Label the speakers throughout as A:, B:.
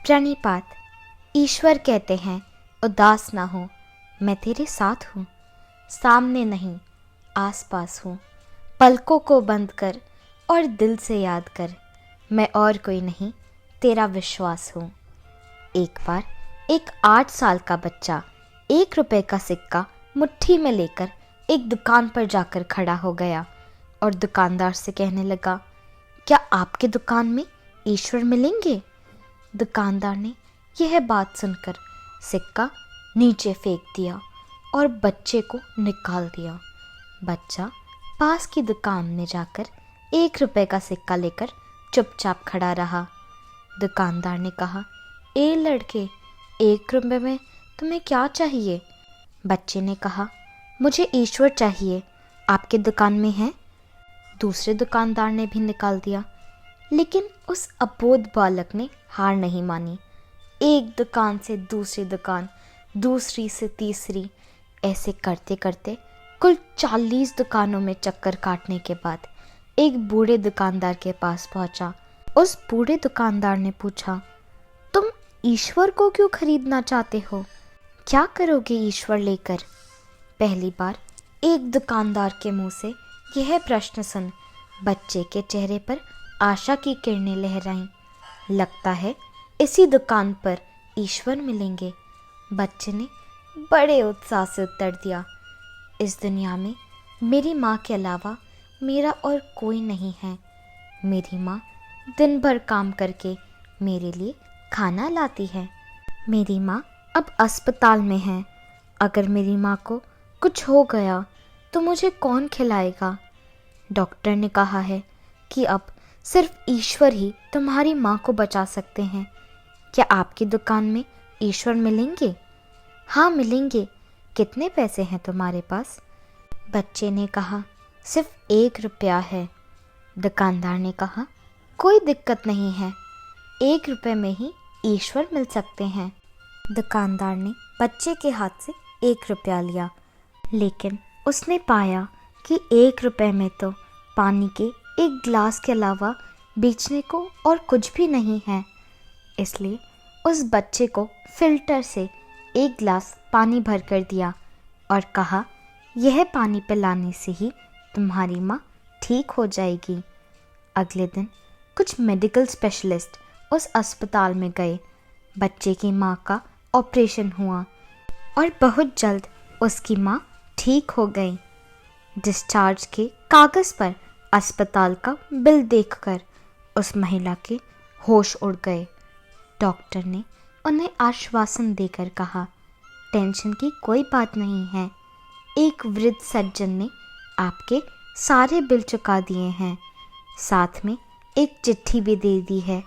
A: प्रणिपात। ईश्वर कहते हैं उदास ना हो, मैं तेरे साथ हूँ, सामने नहीं आसपास हूँ। पलकों को बंद कर और दिल से याद कर, मैं और कोई नहीं तेरा विश्वास हूँ। एक बार एक 8 साल का बच्चा 1 रुपए का सिक्का मुट्ठी में लेकर एक दुकान पर जाकर खड़ा हो गया और दुकानदार से कहने लगा, क्या आपके दुकान में ईश्वर मिलेंगे? दुकानदार ने यह बात सुनकर सिक्का नीचे फेंक दिया और बच्चे को निकाल दिया। बच्चा पास की दुकान में जाकर 1 रुपए का सिक्का लेकर चुपचाप खड़ा रहा। दुकानदार ने कहा, ए लड़के, 1 रुपए में तुम्हें क्या चाहिए? बच्चे ने कहा, मुझे ईश्वर चाहिए, आपके दुकान में है? दूसरे दुकानदार ने भी निकाल दिया, लेकिन उस अबोध बालक ने हार नहीं मानी। एक दुकान से दूसरी दुकान, दूसरी से तीसरी, ऐसे करते करते कुल 40 दुकानों में चक्कर काटने के बाद एक बूढ़े दुकानदार के पास पहुंचा। उस बूढ़े दुकानदार ने पूछा, तुम ईश्वर को क्यों खरीदना चाहते हो? क्या करोगे ईश्वर लेकर? पहली बार एक दुकानदार के मुंह से यह प्रश्न सुन बच्चे के चेहरे पर आशा की किरणें लहराईं। लगता है इसी दुकान पर ईश्वर मिलेंगे। बच्चे ने बड़े उत्साह से उत्तर दिया, इस दुनिया में मेरी माँ के अलावा मेरा और कोई नहीं है। मेरी माँ दिन भर काम करके मेरे लिए खाना लाती है। मेरी माँ अब अस्पताल में है। अगर मेरी माँ को कुछ हो गया तो मुझे कौन खिलाएगा? डॉक्टर ने कहा है कि अब सिर्फ ईश्वर ही तुम्हारी माँ को बचा सकते हैं। क्या आपकी दुकान में ईश्वर मिलेंगे? हाँ मिलेंगे। कितने पैसे हैं तुम्हारे पास? बच्चे ने कहा, सिर्फ 1 रुपया है। दुकानदार ने कहा, कोई दिक्कत नहीं है, 1 रुपये में ही ईश्वर मिल सकते हैं। दुकानदार ने बच्चे के हाथ से 1 रुपया लिया, लेकिन उसने पाया कि 1 रुपये में तो पानी के एक गिलास के अलावा बेचने को और कुछ भी नहीं है। इसलिए उस बच्चे को फिल्टर से 1 गिलास पानी भर कर दिया और कहा, यह पानी पिलाने से ही तुम्हारी माँ ठीक हो जाएगी। अगले दिन कुछ मेडिकल स्पेशलिस्ट उस अस्पताल में गए। बच्चे की माँ का ऑपरेशन हुआ और बहुत जल्द उसकी माँ ठीक हो गई। डिस्चार्ज के कागज़ पर अस्पताल का बिल देखकर उस महिला के होश उड़ गए। डॉक्टर ने उन्हें आश्वासन देकर कहा, टेंशन की कोई बात नहीं है, एक वृद्ध सज्जन ने आपके सारे बिल चुका दिए हैं, साथ में एक चिट्ठी भी दे दी है।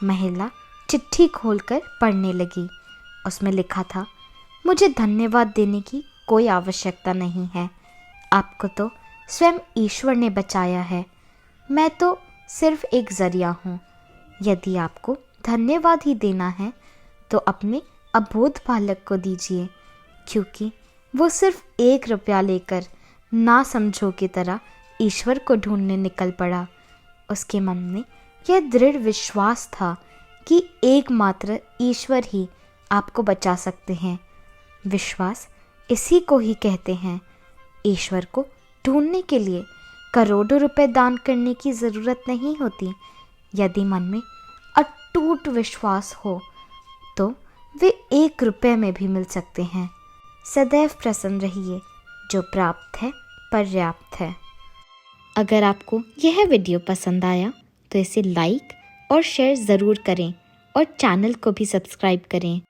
A: महिला चिट्ठी खोलकर पढ़ने लगी। उसमें लिखा था, मुझे धन्यवाद देने की कोई आवश्यकता नहीं है, आपको तो स्वयं ईश्वर ने बचाया है, मैं तो सिर्फ एक ज़रिया हूँ। यदि आपको धन्यवाद ही देना है तो अपने अबोध बालक को दीजिए, क्योंकि वो सिर्फ 1 रुपया लेकर ना समझो की तरह ईश्वर को ढूंढने निकल पड़ा। उसके मन में यह दृढ़ विश्वास था कि एकमात्र ईश्वर ही आपको बचा सकते हैं। विश्वास इसी को ही कहते हैं। ईश्वर को ढूंढने के लिए करोड़ों रुपए दान करने की ज़रूरत नहीं होती। यदि मन में अटूट विश्वास हो तो वे 1 रुपये में भी मिल सकते हैं। सदैव प्रसन्न रहिए, जो प्राप्त है पर्याप्त है। अगर आपको यह वीडियो पसंद आया तो इसे लाइक और शेयर ज़रूर करें और चैनल को भी सब्सक्राइब करें।